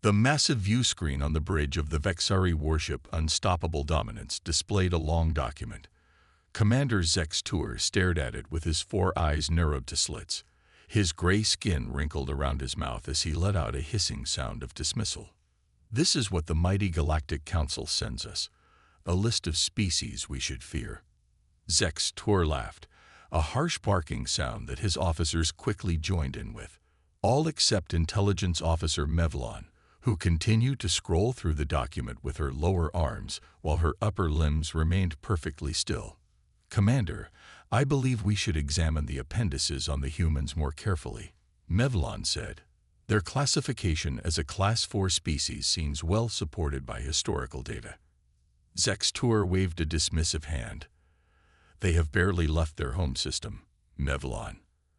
The massive view screen on the bridge of the Vexari warship Unstoppable Dominance displayed a long document. Commander Zex Tour stared at it with his 4 eyes narrowed to slits. His gray skin wrinkled around his mouth as he let out a hissing sound of dismissal. This is what the mighty Galactic Council sends us, a list of species we should fear. Zex Tour laughed, a harsh barking sound that his officers quickly joined in with, all except Intelligence Officer Mevlon, who continued to scroll through the document with her lower arms while her upper limbs remained perfectly still. Commander, I believe we should examine the appendices on the humans more carefully, Mevlon said. Their classification as a Class 4 species seems well supported by historical data. Zex Tour waved a dismissive hand. They have barely left their home system, Mevlon.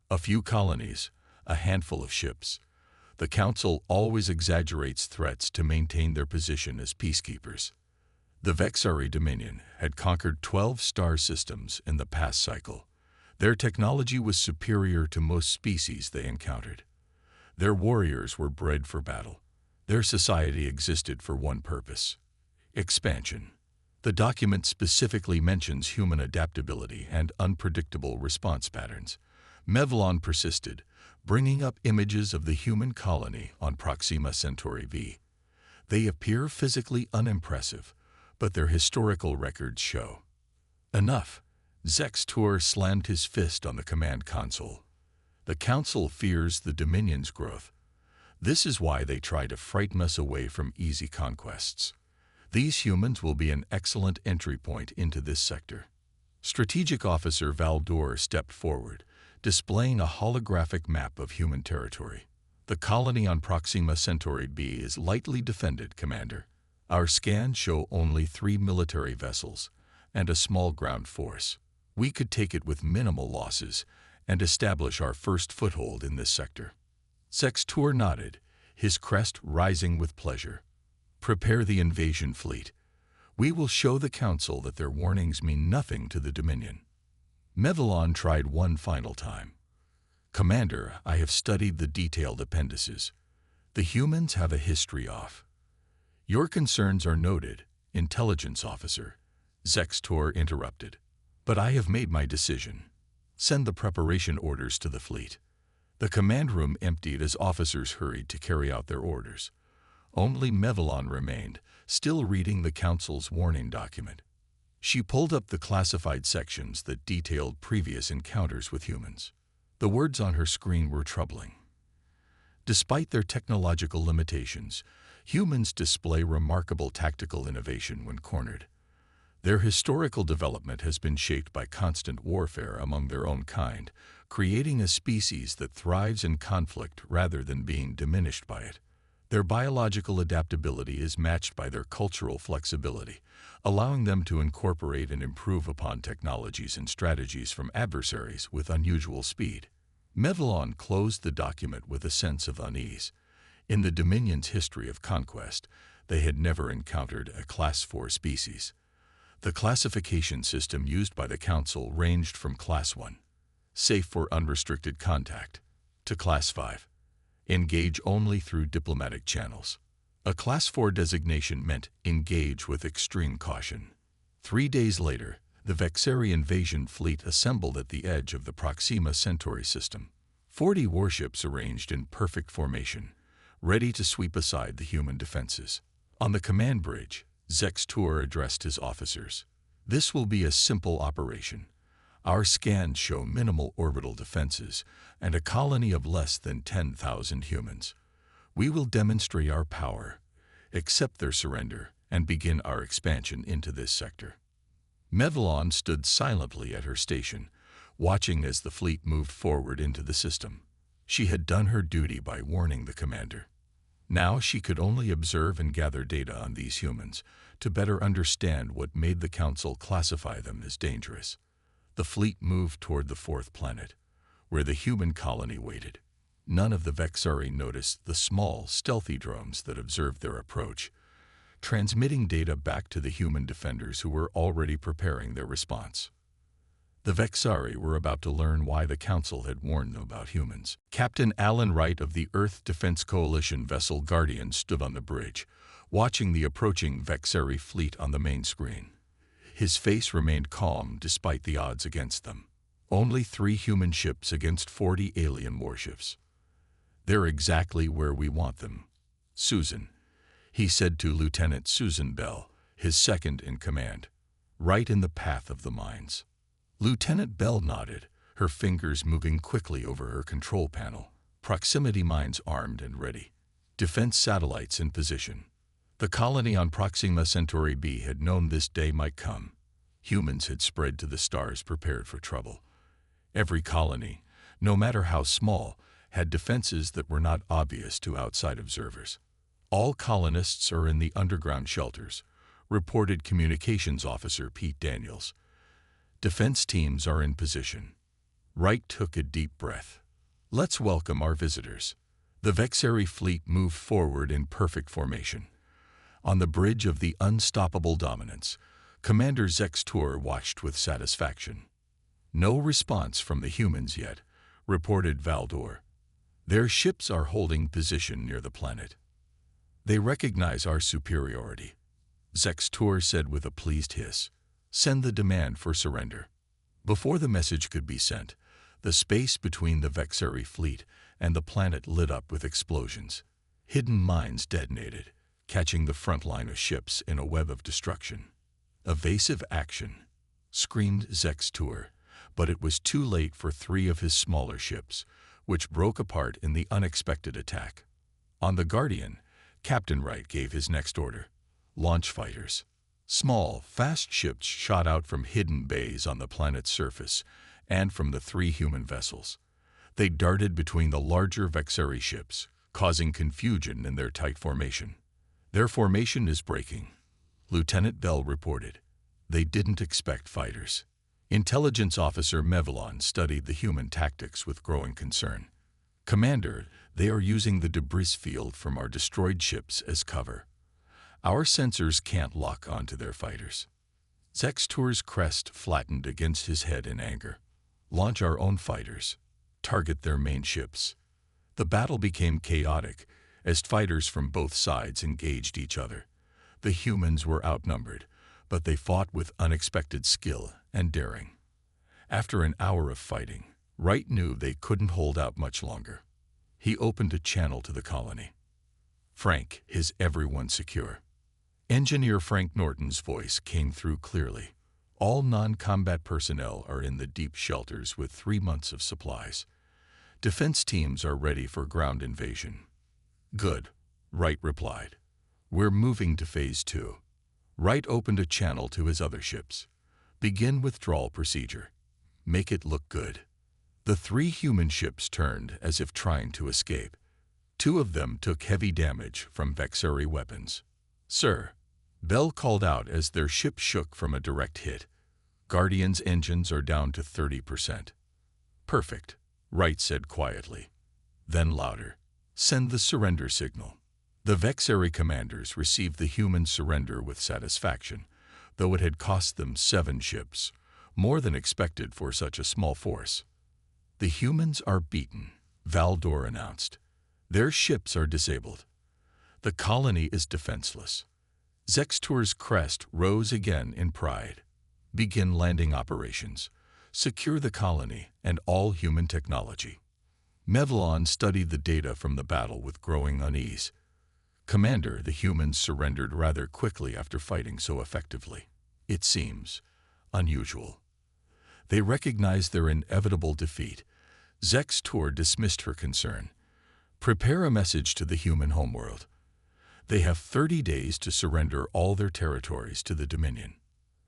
A few colonies, a handful of ships. The Council always exaggerates threats to maintain their position as peacekeepers. The Vexari Dominion had conquered 12 star systems in the past cycle. Their technology was superior to most species they encountered. Their warriors were bred for battle. Their society existed for one purpose: expansion. The document specifically mentions human adaptability and unpredictable response patterns. Mevlon persisted, bringing up images of the human colony on Proxima Centauri V. They appear physically unimpressive, but their historical records show. Enough. Zex Tour slammed his fist on the command console. The Council fears the Dominion's growth. This is why they try to frighten us away from easy conquests. These humans will be an excellent entry point into this sector. Strategic Officer Valdor stepped forward, displaying a holographic map of human territory. The colony on Proxima Centauri B is lightly defended, Commander. Our scans show only 3 military vessels and a small ground force. We could take it with minimal losses and establish our first foothold in this sector. Zex Tour nodded, his crest rising with pleasure. Prepare the invasion fleet. We will show the Council that their warnings mean nothing to the Dominion. Mevlon tried one final time. Commander, I have studied the detailed appendices. The humans have a history off. Your concerns are noted, Intelligence Officer, Zex Tour interrupted. But I have made my decision. Send the preparation orders to the fleet. The command room emptied as officers hurried to carry out their orders. Only Mevlon remained, still reading the Council's warning document. She pulled up the classified sections that detailed previous encounters with humans. The words on her screen were troubling. Despite their technological limitations, humans display remarkable tactical innovation when cornered. Their historical development has been shaped by constant warfare among their own kind, creating a species that thrives in conflict rather than being diminished by it. Their biological adaptability is matched by their cultural flexibility, allowing them to incorporate and improve upon technologies and strategies from adversaries with unusual speed. Mevlon closed the document with a sense of unease. In the Dominion's history of conquest, they had never encountered a Class 4 species. The classification system used by the Council ranged from Class 1, safe for unrestricted contact, to Class 5, engage only through diplomatic channels. A Class 4 designation meant engage with extreme caution. 3 days later, the Vexari invasion fleet assembled at the edge of the Proxima Centauri system. 40 warships arranged in perfect formation, ready to sweep aside the human defenses. On the command bridge, Zex Tour addressed his officers. This will be a simple operation. Our scans show minimal orbital defenses and a colony of less than 10,000 humans. We will demonstrate our power, accept their surrender, and begin our expansion into this sector. Mevlon stood silently at her station, watching as the fleet moved forward into the system. She had done her duty by warning the commander. Now she could only observe and gather data on these humans to better understand what made the Council classify them as dangerous. The fleet moved toward the 4th planet, where the human colony waited. None of the Vexari noticed the small, stealthy drones that observed their approach, transmitting data back to the human defenders who were already preparing their response. The Vexari were about to learn why the Council had warned them about humans. Captain Alan Wright of the Earth Defense Coalition vessel Guardian stood on the bridge, watching the approaching Vexari fleet on the main screen. His face remained calm despite the odds against them. Only 3 human ships against 40 alien warships. They're exactly where we want them. Susan, he said to Lieutenant Susan Bell, his second in command. Right in the path of the mines. Lieutenant Bell nodded, her fingers moving quickly over her control panel. Proximity mines armed and ready. Defense satellites in position. The colony on Proxima Centauri B had known this day might come. Humans had spread to the stars prepared for trouble. Every colony, no matter how small, had defenses that were not obvious to outside observers. All colonists are in the underground shelters, reported Communications Officer Pete Daniels. Defense teams are in position. Wright took a deep breath. Let's welcome our visitors. The Vexari fleet moved forward in perfect formation. On the bridge of the Unstoppable Dominance, Commander Zex Tour watched with satisfaction. No response from the humans yet, reported Valdor. Their ships are holding position near the planet. They recognize our superiority. Zex Tour said with a pleased hiss. Send the demand for surrender. Before the message could be sent, the space between the Vexari fleet and the planet lit up with explosions. Hidden mines detonated, catching the front line of ships in a web of destruction. Evasive action, screamed Zex Tour, but it was too late for 3 of his smaller ships, which broke apart in the unexpected attack. On the Guardian, Captain Wright gave his next order. Launch fighters. Small, fast ships shot out from hidden bays on the planet's surface and from the 3 human vessels. They darted between the larger Vexari ships, causing confusion in their tight formation. Their formation is breaking, Lieutenant Bell reported. They didn't expect fighters. Intelligence Officer Mevalon studied the human tactics with growing concern. Commander, they are using the debris field from our destroyed ships as cover. Our sensors can't lock onto their fighters. Zex Tour's crest flattened against his head in anger. Launch our own fighters. Target their main ships. The battle became chaotic as fighters from both sides engaged each other. The humans were outnumbered, but they fought with unexpected skill and daring. After an hour of fighting, Wright knew they couldn't hold out much longer. He opened a channel to the colony. Frank, is everyone secure? Engineer Frank Norton's voice came through clearly. All non-combat personnel are in the deep shelters with 3 months of supplies. Defense teams are ready for ground invasion. Good, Wright replied. We're moving to Phase 2. Wright opened a channel to his other ships. Begin withdrawal procedure. Make it look good. The 3 human ships turned as if trying to escape. 2 of them took heavy damage from Vexari weapons. Sir, Bell called out as their ship shook from a direct hit. Guardian's engines are down to 30%. Perfect, Wright said quietly. Then louder. Send the surrender signal. The Vexari commanders received the human surrender with satisfaction, though it had cost them 7 ships, more than expected for such a small force. The humans are beaten, Valdor announced. Their ships are disabled. The colony is defenseless. Zex Tour's crest rose again in pride. Begin landing operations. Secure the colony and all human technology. Mevalon studied the data from the battle with growing unease. Commander, the humans surrendered rather quickly after fighting so effectively. It seems unusual. They recognized their inevitable defeat. Zex Tour dismissed her concern. Prepare a message to the human homeworld. They have 30 days to surrender all their territories to the Dominion.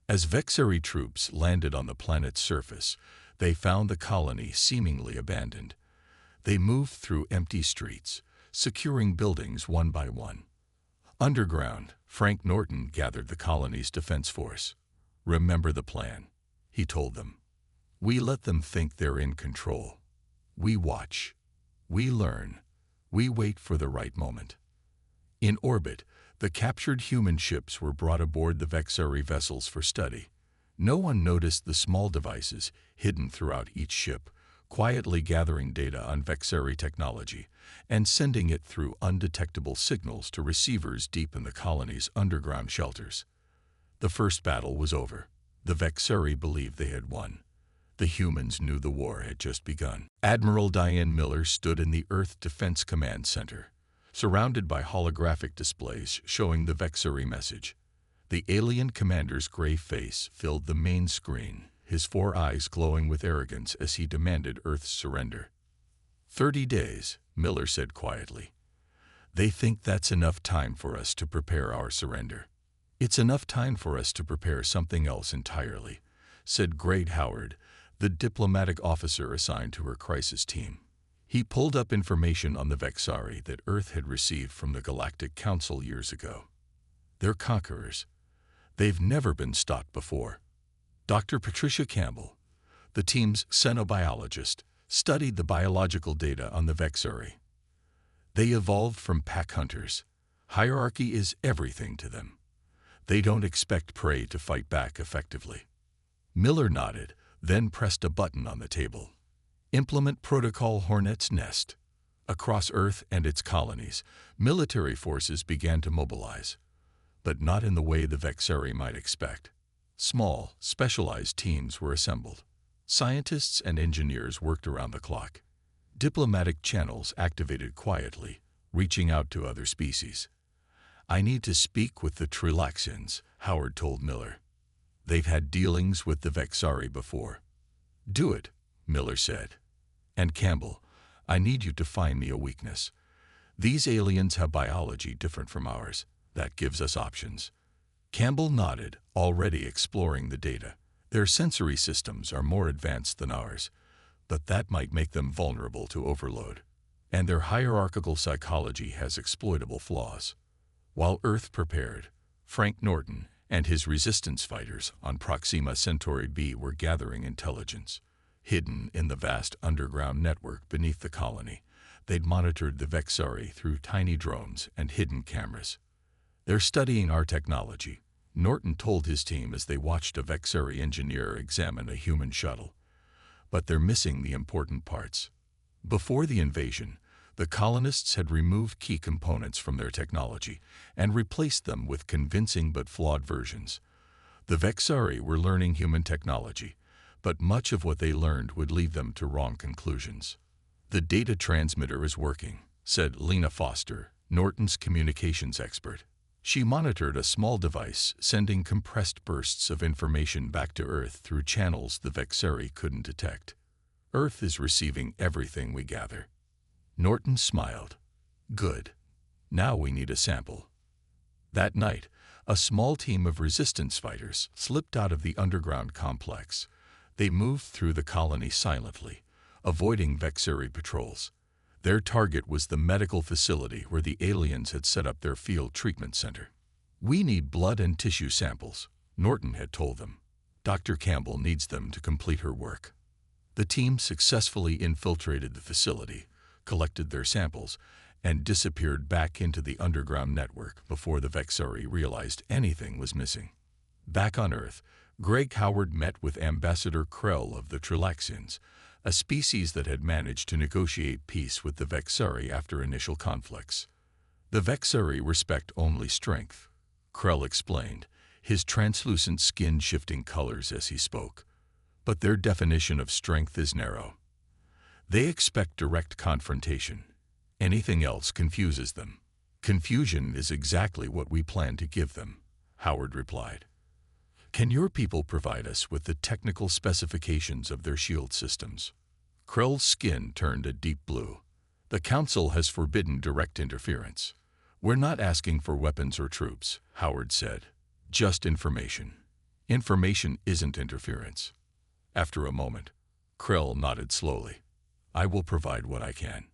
As Vexari troops landed on the planet's surface, they found the colony seemingly abandoned. They moved through empty streets, securing buildings one by one. Underground, Frank Norton gathered the colony's defense force. Remember the plan, he told them. We let them think they're in control. We watch. We learn. We wait for the right moment. In orbit, the captured human ships were brought aboard the Vexari vessels for study. No one noticed the small devices hidden throughout each ship, quietly gathering data on Vexari technology and sending it through undetectable signals to receivers deep in the colony's underground shelters. The first battle was over. The Vexari believed they had won. The humans knew the war had just begun. Admiral Diane Miller stood in the Earth Defense Command Center, surrounded by holographic displays showing the Vexari message. The alien commander's gray face filled the main screen, his 4 eyes glowing with arrogance as he demanded Earth's surrender. 30 days, Miller said quietly. They think that's enough time for us to prepare our surrender. It's enough time for us to prepare something else entirely, said Great Howard, the diplomatic officer assigned to her crisis team. He pulled up information on the Vexari that Earth had received from the Galactic Council years ago. They're conquerors. They've never been stopped before. Dr. Patricia Campbell, the team's xenobiologist, studied the biological data on the Vexari. They evolved from pack hunters. Hierarchy is everything to them. They don't expect prey to fight back effectively. Miller nodded, then pressed a button on the table. Implement Protocol Hornet's Nest. Across Earth and its colonies, military forces began to mobilize, but not in the way the Vexari might expect. Small, specialized teams were assembled. Scientists and engineers worked around the clock. Diplomatic channels activated quietly, reaching out to other species. I need to speak with the Trilaxians, Howard told Miller. They've had dealings with the Vexari before. Do it, Miller said. And Campbell, I need you to find me a weakness. These aliens have biology different from ours. That gives us options. Campbell nodded, already exploring the data. Their sensory systems are more advanced than ours, but that might make them vulnerable to overload. And their hierarchical psychology has exploitable flaws. While Earth prepared, Frank Norton and his resistance fighters on Proxima Centauri B were gathering intelligence. Hidden in the vast underground network beneath the colony, they'd monitored the Vexari through tiny drones and hidden cameras. They're studying our technology, Norton told his team as they watched a Vexari engineer examine a human shuttle. But they're missing the important parts. Before the invasion, the colonists had removed key components from their technology and replaced them with convincing but flawed versions. The Vexari were learning human technology, but much of what they learned would lead them to wrong conclusions. The data transmitter is working, said Lena Foster, Norton's communications expert. She monitored a small device sending compressed bursts of information back to Earth through channels the Vexari couldn't detect. Earth is receiving everything we gather. Norton smiled. Good. Now we need a sample. That night, a small team of resistance fighters slipped out of the underground complex. They moved through the colony silently, avoiding Vexari patrols. Their target was the medical facility where the aliens had set up their field treatment center. We need blood and tissue samples, Norton had told them. Dr. Campbell needs them to complete her work. The team successfully infiltrated the facility, collected their samples, and disappeared back into the underground network before the Vexari realized anything was missing. Back on Earth, Greg Howard met with Ambassador Krell of the Trilaxians, a species that had managed to negotiate peace with the Vexari after initial conflicts. The Vexari respect only strength, Krell explained, his translucent skin shifting colors as he spoke. But their definition of strength is narrow. They expect direct confrontation. Anything else confuses them. Confusion is exactly what we plan to give them, Howard replied. Can your people provide us with the technical specifications of their shield systems? Krell's skin turned a deep blue. The Council has forbidden direct interference. We're not asking for weapons or troops, Howard said. Just information. Information isn't interference. After a moment, Krell nodded slowly. I will provide what I can.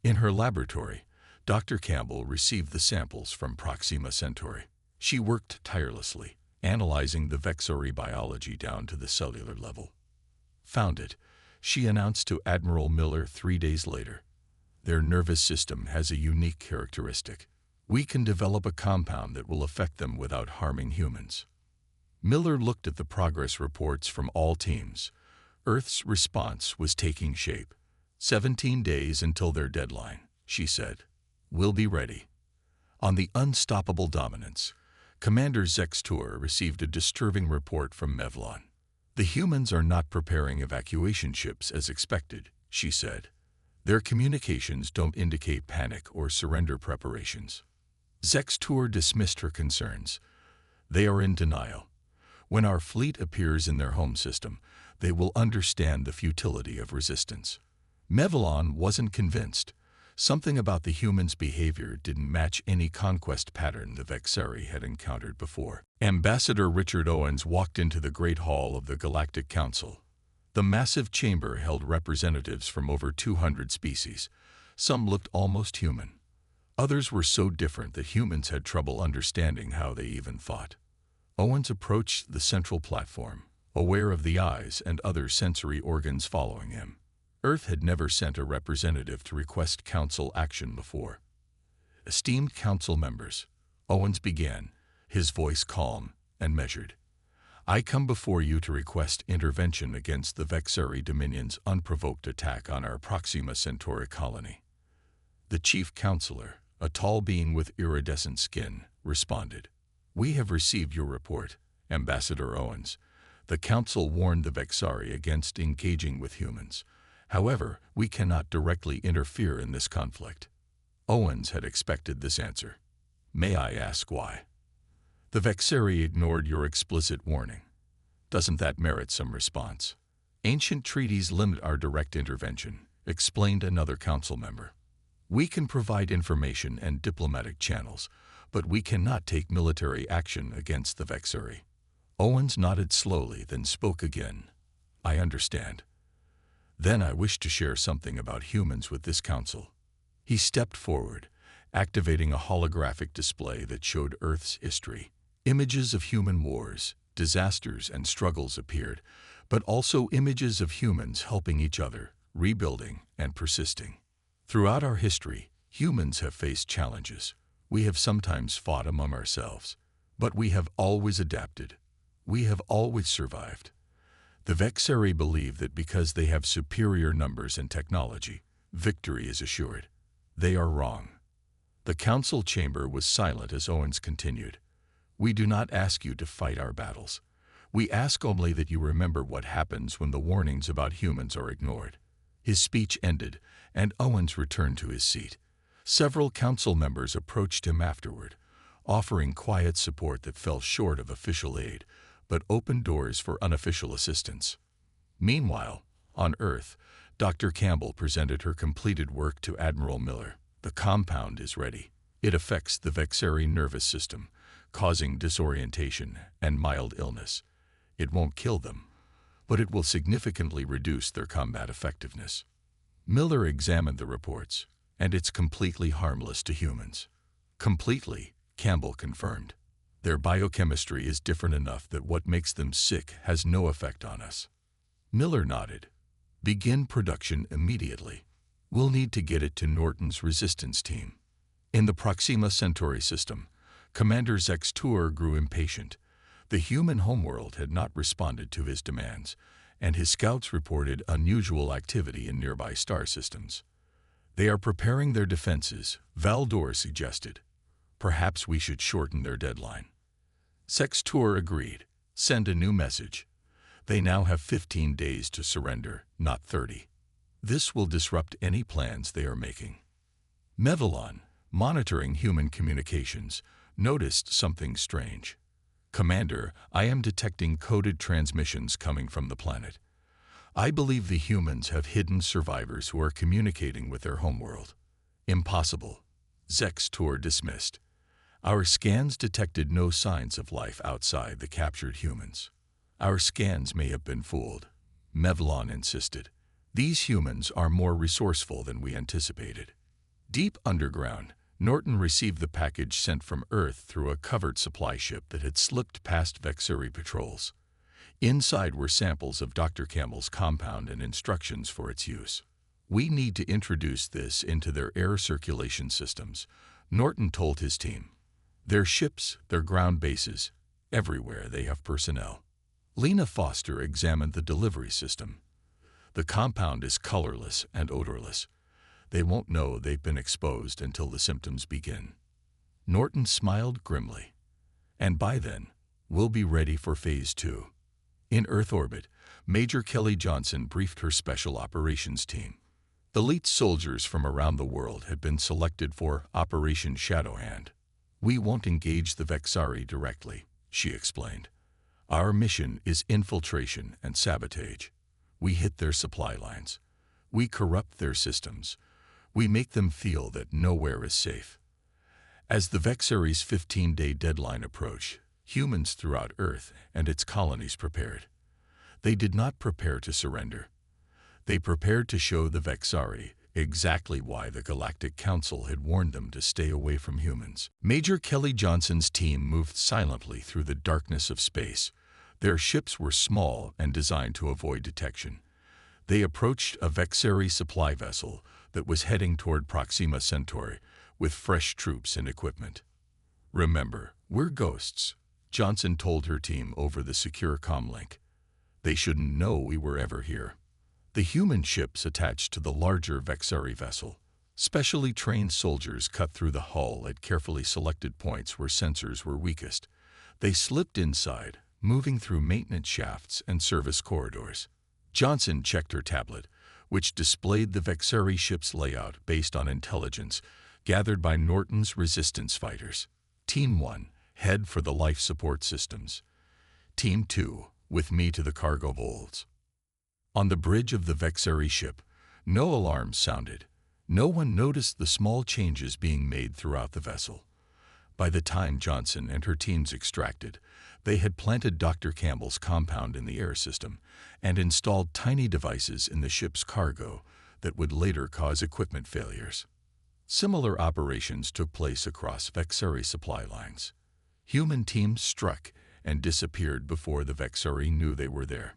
In her laboratory, Dr. Campbell received the samples from Proxima Centauri. She worked tirelessly, analyzing the Vexari biology down to the cellular level. Found it, she announced to Admiral Miller 3 days later. Their nervous system has a unique characteristic. We can develop a compound that will affect them without harming humans. Miller looked at the progress reports from all teams. Earth's response was taking shape. 17 days until their deadline, she said. We'll be ready. On the unstoppable dominance, Commander Zextur received a disturbing report from Mevlon. The humans are not preparing evacuation ships as expected, she said. Their communications don't indicate panic or surrender preparations. Zextur dismissed her concerns. They are in denial. When our fleet appears in their home system, they will understand the futility of resistance. Mevlon wasn't convinced. Something about the humans' behavior didn't match any conquest pattern the Vexari had encountered before. Ambassador Richard Owens walked into the Great Hall of the Galactic Council. The massive chamber held representatives from over 200 species. Some looked almost human. Others were so different that humans had trouble understanding how they even thought. Owens approached the central platform, aware of the eyes and other sensory organs following him. Earth had never sent a representative to request council action before. Esteemed council members, Owens began, his voice calm and measured. I come before you to request intervention against the Vexari Dominion's unprovoked attack on our Proxima Centauri colony. The chief counselor, a tall being with iridescent skin, responded. We have received your report, Ambassador Owens. The council warned the Vexari against engaging with humans. However, we cannot directly interfere in this conflict. Owens had expected this answer. May I ask why? The Vexari ignored your explicit warning. Doesn't that merit some response? Ancient treaties limit our direct intervention, explained another council member. We can provide information and diplomatic channels, but we cannot take military action against the Vexari. Owens nodded slowly, then spoke again. I understand. Then I wish to share something about humans with this council. He stepped forward, activating a holographic display that showed Earth's history. Images of human wars, disasters, and struggles appeared, but also images of humans helping each other, rebuilding, and persisting. Throughout our history, humans have faced challenges. We have sometimes fought among ourselves, but we have always adapted. We have always survived. The Vexari believe that because they have superior numbers and technology, victory is assured. They are wrong. The council chamber was silent as Owens continued. We do not ask you to fight our battles. We ask only that you remember what happens when the warnings about humans are ignored. His speech ended, and Owens returned to his seat. Several council members approached him afterward, offering quiet support that fell short of official aid, but opened doors for unofficial assistance. Meanwhile, on Earth, Dr. Campbell presented her completed work to Admiral Miller. The compound is ready. It affects the Vexari nervous system, causing disorientation and mild illness. It won't kill them, but it will significantly reduce their combat effectiveness. Miller examined the reports, and it's completely harmless to humans. Completely, Campbell confirmed. Their biochemistry is different enough that what makes them sick has no effect on us. Miller nodded. Begin production immediately. We'll need to get it to Norton's resistance team. In the Proxima Centauri system, Commander Zextur grew impatient. The human homeworld had not responded to his demands, and his scouts reported unusual activity in nearby star systems. They are preparing their defenses, Valdor suggested. Perhaps we should shorten their deadline. Zextur agreed. Send a new message. They now have 15 days to surrender, not 30. This will disrupt any plans they are making. Mevlon, monitoring human communications, noticed something strange. Commander, I am detecting coded transmissions coming from the planet. I believe the humans have hidden survivors who are communicating with their homeworld. Impossible. Zextur dismissed. Our scans detected no signs of life outside the captured humans. Our scans may have been fooled, Mevlon insisted. These humans are more resourceful than we anticipated. Deep underground, Norton received the package sent from Earth through a covered supply ship that had slipped past Vexari patrols. Inside were samples of Dr. Campbell's compound and instructions for its use. We need to introduce this into their air circulation systems, Norton told his team. Their ships, their ground bases, Everywhere they have personnel. Lena Foster examined the delivery system. The compound is colorless and odorless. They won't know they've been exposed until the symptoms begin. Norton smiled grimly. And by then, we'll be ready for Phase 2. In Earth orbit, Major Kelly Johnson briefed her Special Operations team. Elite soldiers from around the world had been selected for Operation Shadowhand. We won't engage the Vexari directly, she explained. Our mission is infiltration and sabotage. We hit their supply lines. We corrupt their systems. We make them feel that nowhere is safe. As the Vexari's 15-day deadline approached, humans throughout Earth and its colonies prepared. They did not prepare to surrender. They prepared to show the Vexari exactly why the Galactic Council had warned them to stay away from humans. Major Kelly Johnson's team moved silently through the darkness of space. Their ships were small and designed to avoid detection. They approached a Vexari supply vessel that was heading toward Proxima Centauri with fresh troops and equipment. Remember, we're ghosts, Johnson told her team over the secure comlink. They shouldn't know we were ever here. The human ships attached to the larger Vexari vessel. Specially trained soldiers cut through the hull at carefully selected points where sensors were weakest. They slipped inside, moving through maintenance shafts and service corridors. Johnson checked her tablet, which displayed the Vexari ship's layout based on intelligence gathered by Norton's resistance fighters. Team 1, head for the life support systems. Team 2, with me to the cargo holds. On the bridge of the Vexari ship, no alarms sounded. No one noticed the small changes being made throughout the vessel. By the time Johnson and her teams extracted, they had planted Dr. Campbell's compound in the air system and installed tiny devices in the ship's cargo that would later cause equipment failures. Similar operations took place across Vexari supply lines. Human teams struck and disappeared before the Vexari knew they were there.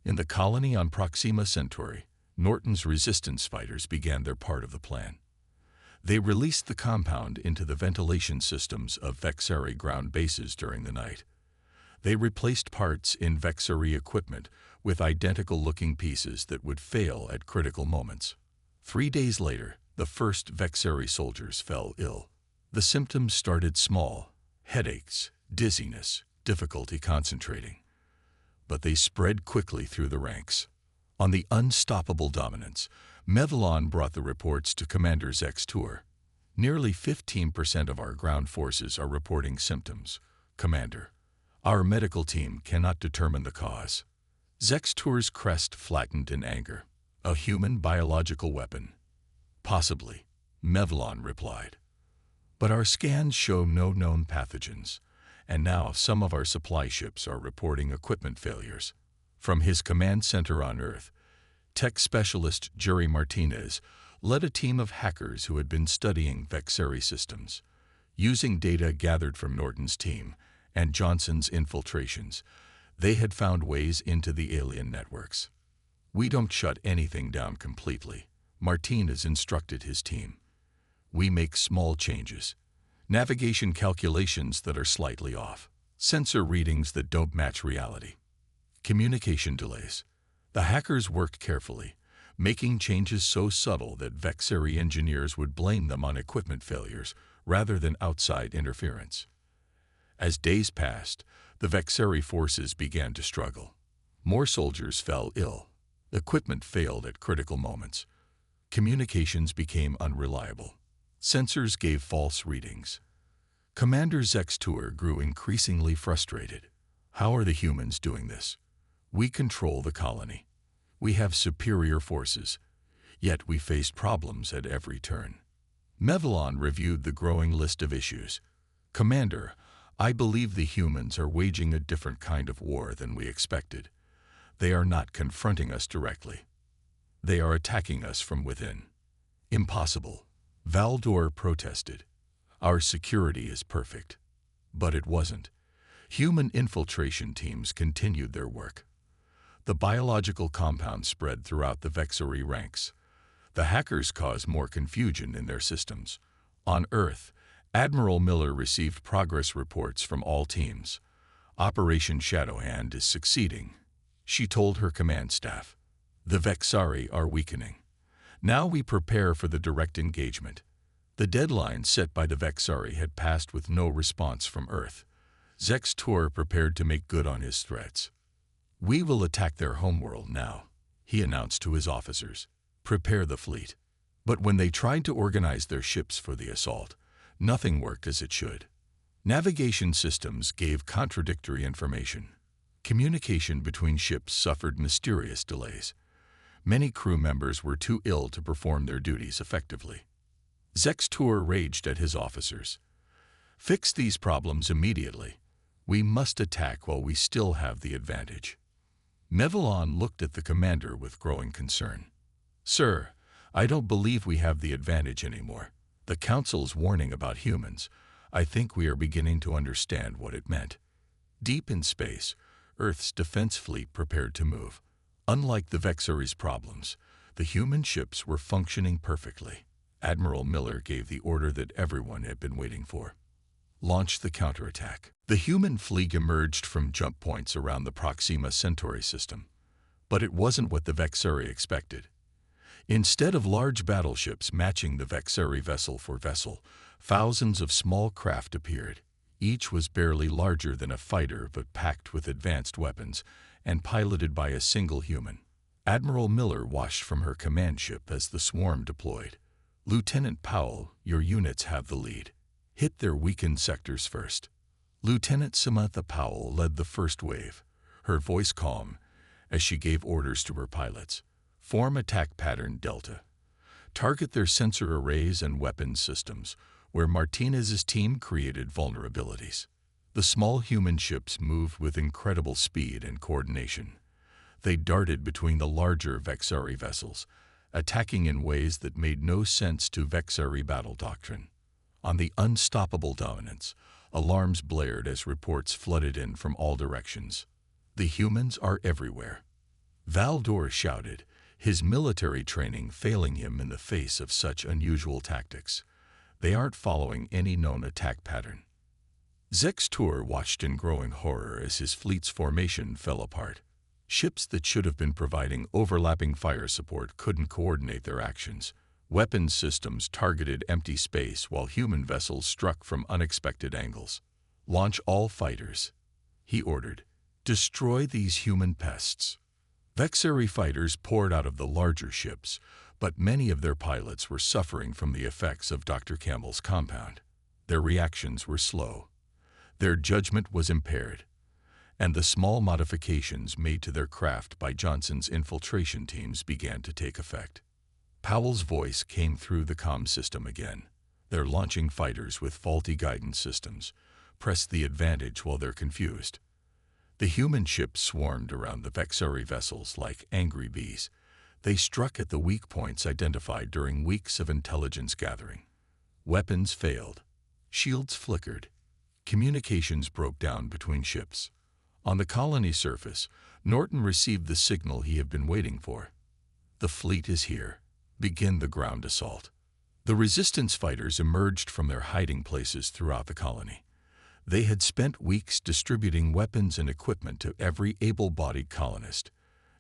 In the colony on Proxima Centauri, Norton's resistance fighters began their part of the plan. They released the compound into the ventilation systems of Vexari ground bases during the night. They replaced parts in Vexari equipment with identical-looking pieces that would fail at critical moments. 3 days later, the first Vexari soldiers fell ill. The symptoms started small: headaches, dizziness, difficulty concentrating. But they spread quickly through the ranks. On the Unstoppable Dominance, Mevalon brought the reports to Commander Zek's tour. Nearly 15% of our ground forces are reporting symptoms. Commander, our medical team cannot determine the cause. Zek's tour's crest flattened in anger. A human biological weapon? Possibly, Mevalon replied. But our scans show no known pathogens. And now some of our supply ships are reporting equipment failures. From his command center on Earth, tech specialist Jerry Martinez led a team of hackers who had been studying Vexari systems. Using data gathered from Norton's team and Johnson's infiltrations, they had found ways into the alien networks. We don't shut anything down completely, Martinez instructed his team. We make small changes. Navigation calculations that are slightly off. Sensor readings that don't match reality. Communication delays. The hackers worked carefully, making changes so subtle that Vexari engineers would blame them on equipment failures rather than outside interference. As days passed, the Vexari forces began to struggle. More soldiers fell ill. Equipment failed at critical moments. Communications became unreliable. Sensors gave false readings. Commander Zek's tour grew increasingly frustrated. How are the humans doing this? We control the colony. We have superior forces, yet we faced problems at every turn. Mevalon reviewed the growing list of issues. Commander, I believe the humans are waging a different kind of war than we expected. They are not confronting us directly. They are attacking us from within. Impossible. Valdor protested. Our security is perfect. But it wasn't. Human infiltration teams continued their work. The biological compound spread throughout the Vexari ranks. The hackers caused more confusion in their systems. On Earth, Admiral Miller received progress reports from all teams. Operation Shadowhand is succeeding, she told her command staff. The Vexari are weakening. Now we prepare for the direct engagement. The deadline set by the Vexari had passed with no response from Earth. Zextor prepared to make good on his threats. We will attack their homeworld now, he announced to his officers. Prepare the fleet. But when they tried to organize their ships for the assault, nothing worked as it should. Navigation systems gave contradictory information. Communication between ships suffered mysterious delays. Many crew members were too ill to perform their duties effectively. Zextor raged at his officers. Fix these problems immediately. We must attack while we still have the advantage. Mevalon looked at the commander with growing concern. Sir, I don't believe we have the advantage anymore. The Council's warning about humans, I think we are beginning to understand what it meant. Deep in space, Earth's defense fleet prepared to move. Unlike the Vexari's problems, the human ships were functioning perfectly. Admiral Miller gave the order that everyone had been waiting for. Launch the counterattack. The human fleet emerged from jump points around the Proxima Centauri system. But it wasn't what the Vexari expected. Instead of large battleships matching the Vexari vessel for vessel, thousands of small craft appeared. Each was barely larger than a fighter but packed with advanced weapons and piloted by a single human. Admiral Miller watched from her command ship as the swarm deployed. Lieutenant Powell, your units have the lead. Hit their weakened sectors first. Lieutenant Samantha Powell led the first wave, her voice calm as she gave orders to her pilots. Form attack pattern Delta. Target their sensor arrays and weapons systems, where Martinez's team created vulnerabilities. The small human ships moved with incredible speed and coordination. They darted between the larger Vexari vessels, attacking in ways that made no sense to Vexari battle doctrine. On the unstoppable dominance, alarms blared as reports flooded in from all directions. The humans are everywhere. Valdor shouted, his military training failing him in the face of such unusual tactics. They aren't following any known attack pattern. Zextor watched in growing horror as his fleet's formation fell apart. Ships that should have been providing overlapping fire support couldn't coordinate their actions. Weapons systems targeted empty space while human vessels struck from unexpected angles. Launch all fighters, he ordered. Destroy these human pests. Vexari fighters poured out of the larger ships, but many of their pilots were suffering from the effects of Dr. Campbell's compound. Their reactions were slow. Their judgment was impaired, and the small modifications made to their craft by Johnson's infiltration teams began to take effect. Powell's voice came through the comm system again. They're launching fighters with faulty guidance systems. Press the advantage while they're confused. The human ships swarmed around the Vexari vessels like angry bees. They struck at the weak points identified during weeks of intelligence gathering. Weapons failed. Shields flickered. Communications broke down between ships. On the colony surface, Norton received the signal he had been waiting for. The fleet is here. Begin the ground assault. The resistance fighters emerged from their hiding places throughout the colony. They had spent weeks distributing weapons and equipment to every able-bodied colonist.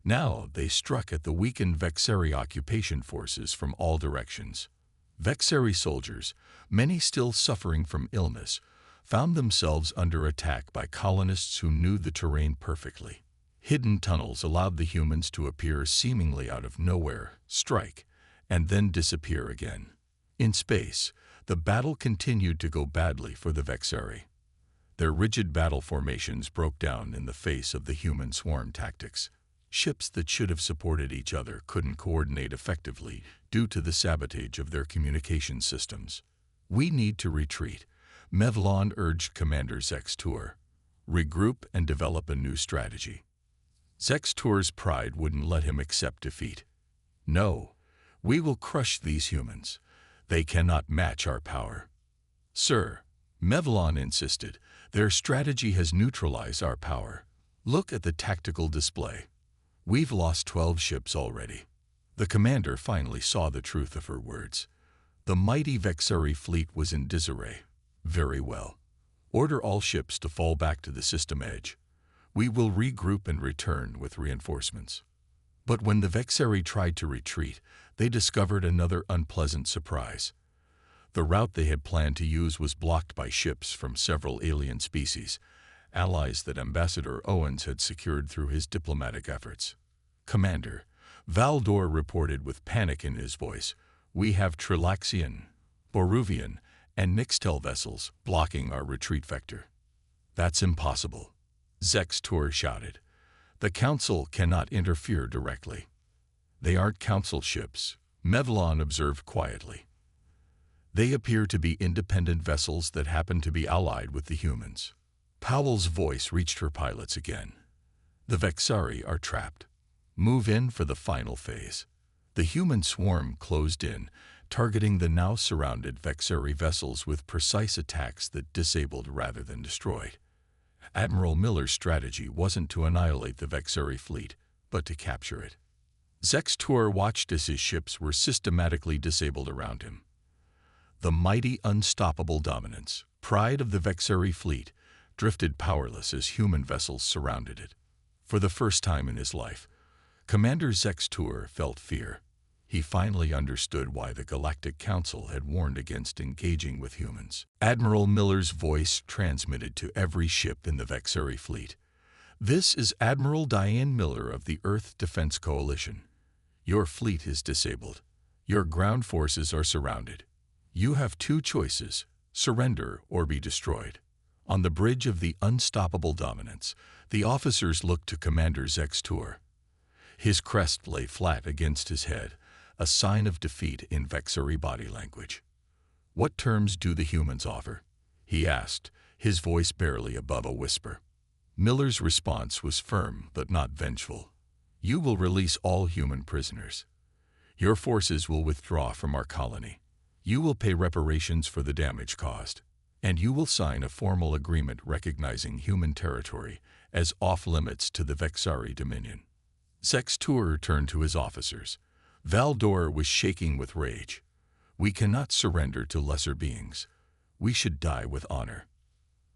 Now they struck at the weakened Vexari occupation forces from all directions. Vexari soldiers, many still suffering from illness, found themselves under attack by colonists who knew the terrain perfectly. Hidden tunnels allowed the humans to appear seemingly out of nowhere, strike, and then disappear again. In space, the battle continued to go badly for the Vexari. Their rigid battle formations broke down in the face of the human swarm tactics. Ships that should have supported each other couldn't coordinate effectively due to the sabotage of their communication systems. We need to retreat, Mevlon urged Commander Zextor. Regroup and develop a new strategy. Zextor's pride wouldn't let him accept defeat. No, we will crush these humans. They cannot match our power. Sir, Mevlon insisted, their strategy has neutralized our power. Look at the tactical display. We've lost 12 ships already. The commander finally saw the truth of her words. The mighty Vexari fleet was in disarray. Very well. Order all ships to fall back to the system edge. We will regroup and return with reinforcements. But when the Vexari tried to retreat, they discovered another unpleasant surprise. The route they had planned to use was blocked by ships from several alien species, allies that Ambassador Owens had secured through his diplomatic efforts. "Commander," Valdor reported with panic in his voice, "we have Trilaxian, Boruvian, and Nixtel vessels blocking our retreat vector." "That's impossible," Zextor shouted. "The Council cannot interfere directly." "They aren't Council ships," Mevlon observed quietly. "They appear to be independent vessels that happen to be allied with the humans." Powell's voice reached her pilots again. "The Vexari are trapped. Move in for the final phase." The human swarm closed in, targeting the now surrounded Vexari vessels with precise attacks that disabled rather than destroyed. Admiral Miller's strategy wasn't to annihilate the Vexari fleet, but to capture it. Zextor watched as his ships were systematically disabled around him. The mighty unstoppable dominance, pride of the Vexari fleet, drifted powerless as human vessels surrounded it. For the first time in his life, Commander Zextor felt fear. He finally understood why the Galactic Council had warned against engaging with humans. Admiral Miller's voice transmitted to every ship in the Vexari fleet. "This is Admiral Diane Miller of the Earth Defense Coalition. Your fleet is disabled. Your ground forces are surrounded. You have two choices: surrender or be destroyed." On the bridge of the unstoppable dominance, the officers looked to Commander Zextor. His crest lay flat against his head, a sign of defeat in Vexari body language. "What terms do the humans offer?" he asked, his voice barely above a whisper. Miller's response was firm but not vengeful. "You will release all human prisoners. Your forces will withdraw from our colony. You will pay reparations for the damage caused. And you will sign a formal agreement recognizing human territory as off-limits to the Vexari Dominion." Zextor turned to his officers. Valdor was shaking with rage. "We cannot surrender to lesser beings. We should die with honor."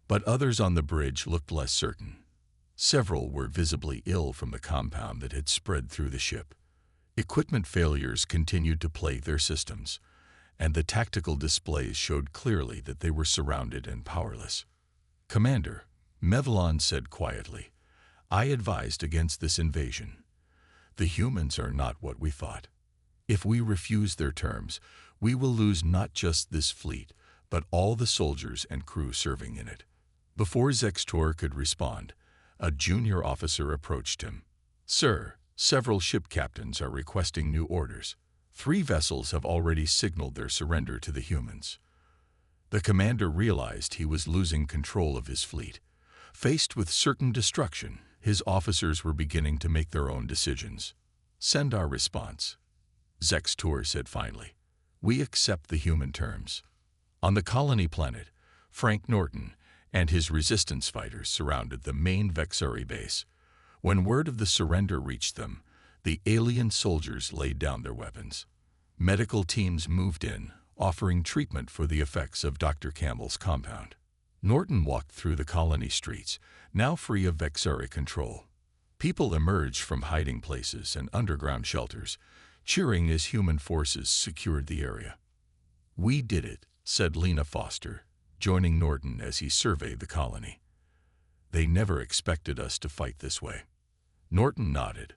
But others on the bridge looked less certain. Several were visibly ill from the compound that had spread through the ship. Equipment failures continued to plague their systems, and the tactical displays showed clearly that they were surrounded and powerless. "Commander," Mevlon said quietly, "I advised against this invasion. The humans are not what we thought. If we refuse their terms, we will lose not just this fleet, but all the soldiers and crew serving in it." Before Zextor could respond, a junior officer approached him. "Sir, several ship captains are requesting new orders. 3 vessels have already signaled their surrender to the humans." The commander realized he was losing control of his fleet. Faced with certain destruction, his officers were beginning to make their own decisions. "Send our response," Zextor said finally. "We accept the human terms." On the colony planet, Frank Norton and his resistance fighters surrounded the main Vexari base. When word of the surrender reached them, the alien soldiers laid down their weapons. Medical teams moved in, offering treatment for the effects of Dr. Campbell's compound. Norton walked through the colony streets, now free of Vexari control. People emerged from hiding places and underground shelters, cheering as human forces secured the area. "We did it," said Lena Foster, joining Norton as he surveyed the colony. "They never expected us to fight this way." Norton nodded.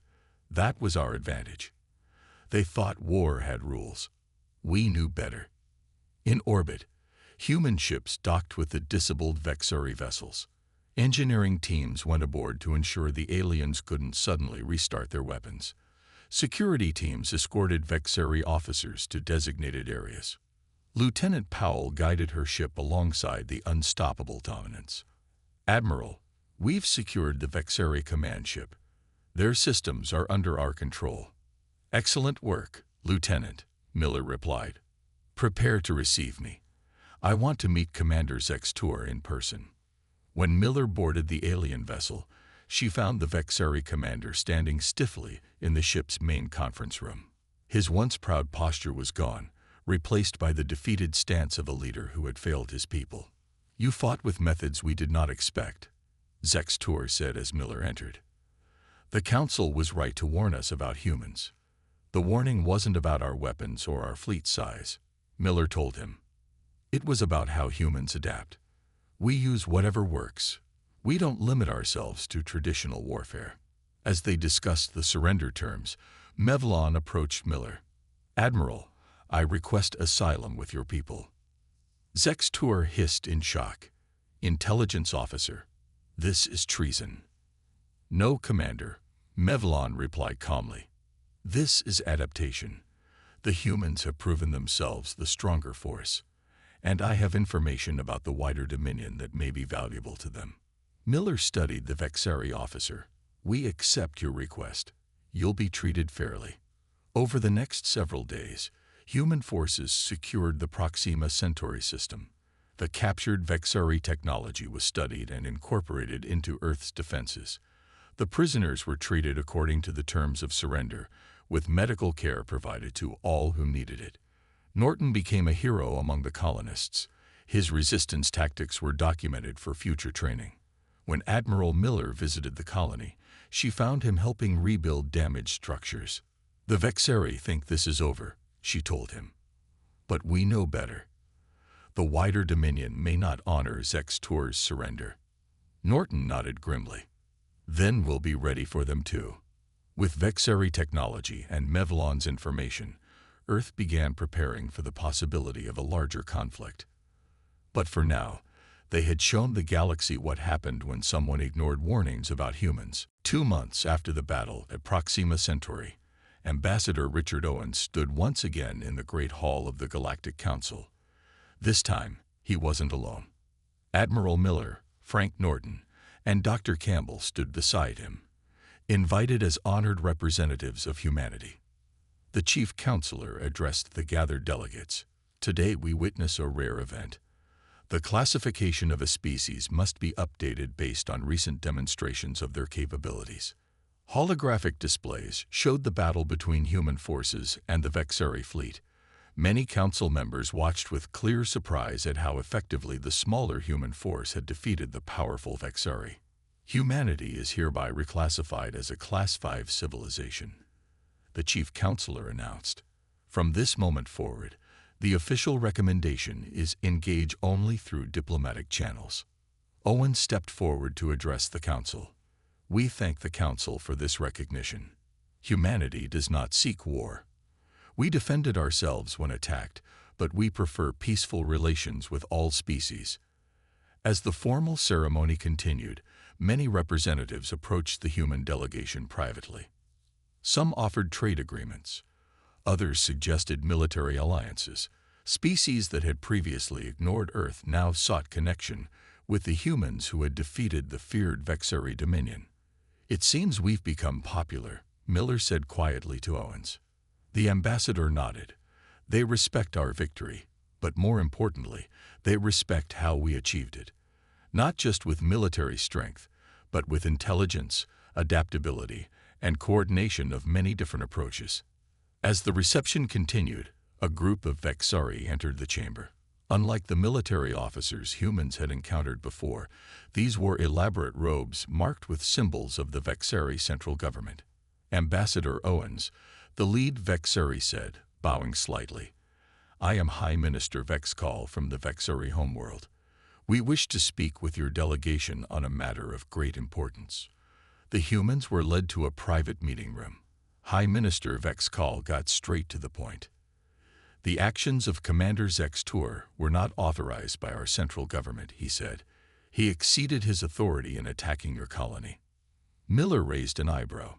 "That was our advantage. They thought war had rules. We knew better." In orbit, human ships docked with the disabled Vexari vessels. Engineering teams went aboard to ensure the aliens couldn't suddenly restart their weapons. Security teams escorted Vexari officers to designated areas. Lieutenant Powell guided her ship alongside the unstoppable dominance. "Admiral, we've secured the Vexari command ship. Their systems are under our control." "Excellent work, Lieutenant," Miller replied. "Prepare to receive me. I want to meet Commander Zextor in person." When Miller boarded the alien vessel, she found the Vexari commander standing stiffly in the ship's main conference room. His once proud posture was gone, replaced by the defeated stance of a leader who had failed his people. You fought with methods we did not expect, Zex Tour said as Miller entered. The Council was right to warn us about humans. The warning wasn't about our weapons or our fleet size, Miller told him. It was about how humans adapt. We use whatever works. We don't limit ourselves to traditional warfare. As they discussed the surrender terms, Mevlon approached Miller. Admiral, I request asylum with your people. Zex Tour hissed in shock. Intelligence officer, this is treason. No, Commander, Mevlon replied calmly. This is adaptation. The humans have proven themselves the stronger force, and I have information about the wider dominion that may be valuable to them. Miller studied the Vexari officer. We accept your request. You'll be treated fairly. Over the next several days, human forces secured the Proxima Centauri system. The captured Vexari technology was studied and incorporated into Earth's defenses. The prisoners were treated according to the terms of surrender, with medical care provided to all who needed it. Norton became a hero among the colonists. His resistance tactics were documented for future training. When Admiral Miller visited the colony, she found him helping rebuild damaged structures. The Vexari think this is over, she told him. But we know better. The wider dominion may not honor Zex Tour's surrender. Norton nodded grimly. Then we'll be ready for them too. With Vexari technology and Mevlon's information, Earth began preparing for the possibility of a larger conflict. But for now, they had shown the galaxy what happened when someone ignored warnings about humans. 2 months after the battle at Proxima Centauri, Ambassador Richard Owens stood once again in the Great Hall of the Galactic Council. This time, he wasn't alone. Admiral Miller, Frank Norton, and Dr. Campbell stood beside him, invited as honored representatives of humanity. The chief counselor addressed the gathered delegates. Today we witness a rare event. The classification of a species must be updated based on recent demonstrations of their capabilities. Holographic displays showed the battle between human forces and the Vexari fleet. Many council members watched with clear surprise at how effectively the smaller human force had defeated the powerful Vexari. Humanity is hereby reclassified as a Class 5 civilization, the chief counselor announced. From this moment forward, the official recommendation is engage only through diplomatic channels. Owen stepped forward to address the council. We thank the council for this recognition. Humanity does not seek war. We defended ourselves when attacked, but we prefer peaceful relations with all species. As the formal ceremony continued, many representatives approached the human delegation privately. Some offered trade agreements. Others suggested military alliances. Species that had previously ignored Earth now sought connection with the humans who had defeated the feared Vexari dominion. It seems we've become popular, Miller said quietly to Owens. The ambassador nodded. They respect our victory, but more importantly, they respect how we achieved it. Not just with military strength, but with intelligence, adaptability, and coordination of many different approaches. As the reception continued, a group of Vexari entered the chamber. Unlike the military officers humans had encountered before, these wore elaborate robes marked with symbols of the Vexari central government. Ambassador Owens, the lead Vexari said, bowing slightly, I am High Minister Vexcall from the Vexari homeworld. We wish to speak with your delegation on a matter of great importance. The humans were led to a private meeting room. High Minister Vexcall got straight to the point. The actions of Commander Zex Tour were not authorized by our central government, he said. He exceeded his authority in attacking your colony. Miller raised an eyebrow.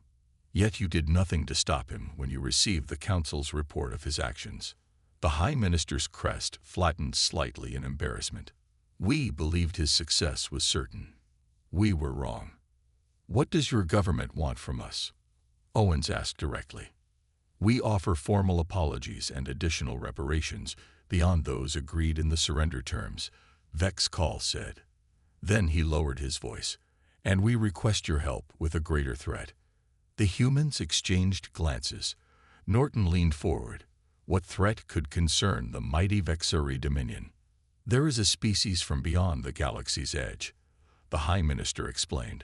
Yet you did nothing to stop him when you received the council's report of his actions. The High Minister's crest flattened slightly in embarrassment. We believed his success was certain. We were wrong. What does your government want from us? Owens asked directly. We offer formal apologies and additional reparations beyond those agreed in the surrender terms, Vexcall said. Then he lowered his voice. And we request your help with a greater threat. The humans exchanged glances. Norton leaned forward. What threat could concern the mighty Vexari dominion? There is a species from beyond the galaxy's edge, the High Minister explained.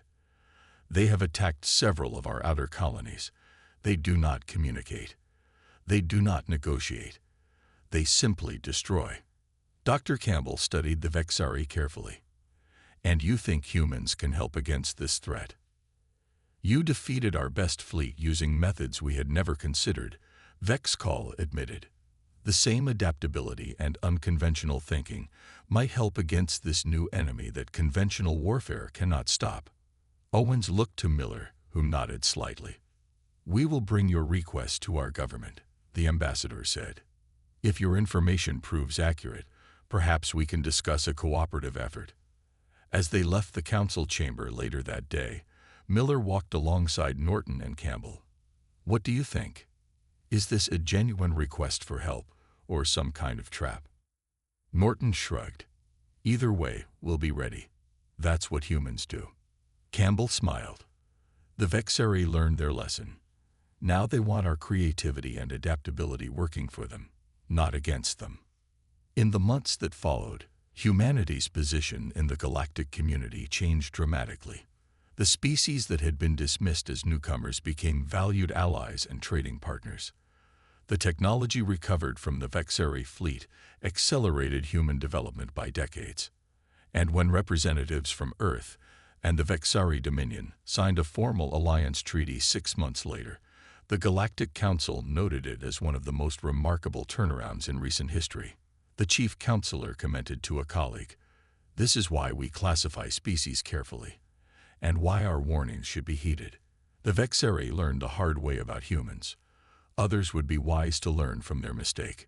They have attacked several of our outer colonies. They do not communicate. They do not negotiate. They simply destroy. Dr. Campbell studied the Vexari carefully. And you think humans can help against this threat? You defeated our best fleet using methods we had never considered, Vexcall admitted. The same adaptability and unconventional thinking might help against this new enemy that conventional warfare cannot stop. Owens looked to Miller, who nodded slightly. We will bring your request to our government, the ambassador said. If your information proves accurate, perhaps we can discuss a cooperative effort. As they left the council chamber later that day, Miller walked alongside Norton and Campbell. What do you think? Is this a genuine request for help, or some kind of trap? Norton shrugged. Either way, we'll be ready. That's what humans do. Campbell smiled. The Vexari learned their lesson. Now they want our creativity and adaptability working for them, not against them. In the months that followed, humanity's position in the galactic community changed dramatically. The species that had been dismissed as newcomers became valued allies and trading partners. The technology recovered from the Vexari fleet accelerated human development by decades. And when representatives from Earth and the Vexari Dominion signed a formal alliance treaty 6 months later, the Galactic Council noted it as one of the most remarkable turnarounds in recent history. The chief counselor commented to a colleague, "This is why we classify species carefully, and why our warnings should be heeded." The Vexari learned the hard way about humans. Others would be wise to learn from their mistake.